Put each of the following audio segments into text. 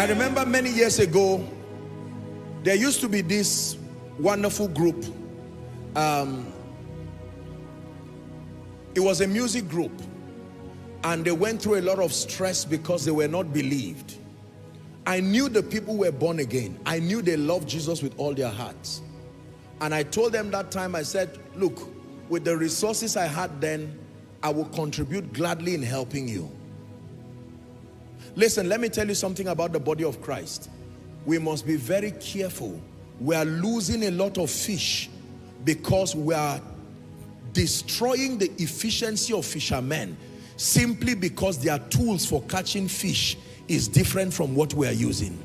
I remember many years ago, there used to be this wonderful group. It was a music group, and they went through a lot of stress because they were not believed. I knew the people were born again. I knew they loved Jesus with all their hearts. And I told them that time, I said, look, with the resources I had then, I will contribute gladly in helping you. Listen, let me tell you something about the body of Christ. We must be very careful. We are losing a lot of fish because we are destroying the efficiency of fishermen simply because their tools for catching fish is different from what we are using.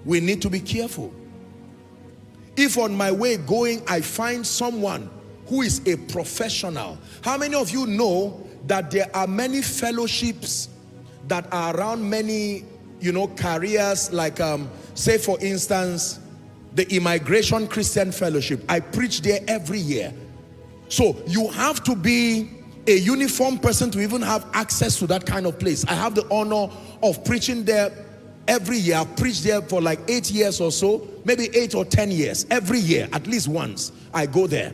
We need to be careful. If on my way going I find someone who is a professional, how many of you know that there are many fellowships that are around many, careers, like say for instance the Immigration Christian Fellowship? I preach there every year. So you have to be a uniform person to even have access to that kind of place. I have the honor of preaching there every year. I've preached there for like 8 years or so, maybe 8 or 10 years. Every year, at least once, I go there.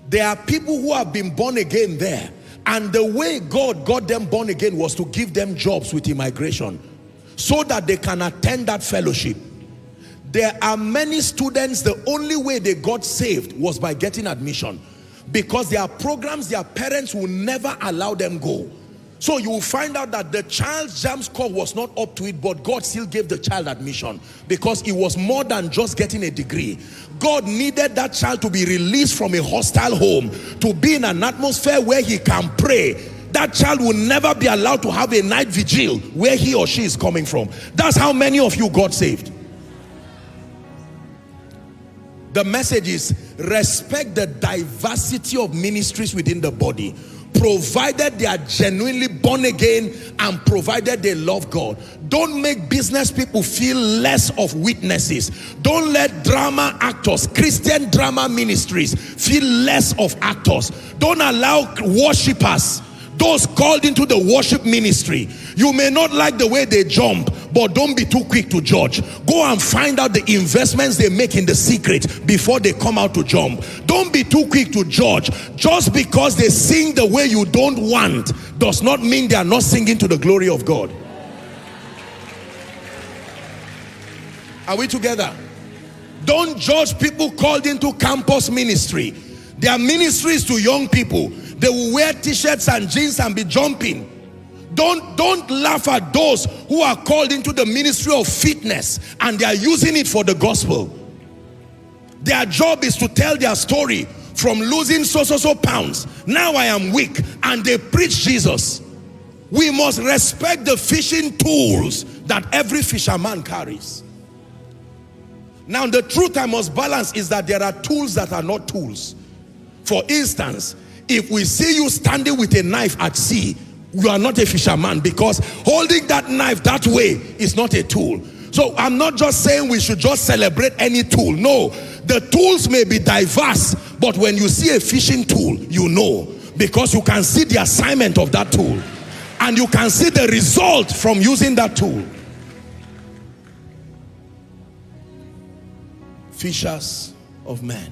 There are people who have been born again there, and the way God got them born again was to give them jobs with immigration so that they can attend that fellowship. There are many students, the only way they got saved was by getting admission, because there are programs their parents will never allow them go. So you will find out that the child's JAMB score was not up to it, but God still gave the child admission because it was more than just getting a degree. God needed that child to be released from a hostile home, to be in an atmosphere where he can pray. That child will never be allowed to have a night vigil where he or she is coming from. That's how many of you got saved. The message is, respect the diversity of ministries within the body, provided they are genuinely born again and provided they love God. Don't make business people feel less of witnesses. Don't let drama actors, Christian drama ministries, feel less of actors. Don't allow worshipers, those called into the worship ministry, you may not like the way they jump, but don't be too quick to judge. Go and find out the investments they make in the secret before they come out to jump. Don't be too quick to judge. Just because they sing the way you don't want does not mean they are not singing to the glory of God. Are we together? Don't judge people called into campus ministry. Their ministries to young people. They will wear t-shirts and jeans and be jumping. Don't laugh at those who are called into the ministry of fitness and they are using it for the gospel. Their job is to tell their story from losing so pounds. Now I am weak, and they preach Jesus. We must respect the fishing tools that every fisherman carries. Now the truth I must balance is that there are tools that are not tools. For instance, if we see you standing with a knife at sea, you are not a fisherman, because holding that knife that way is not a tool. So I'm not just saying we should just celebrate any tool. No, the tools may be diverse, but when you see a fishing tool, you know, because you can see the assignment of that tool and you can see the result from using that tool. Fishers of men.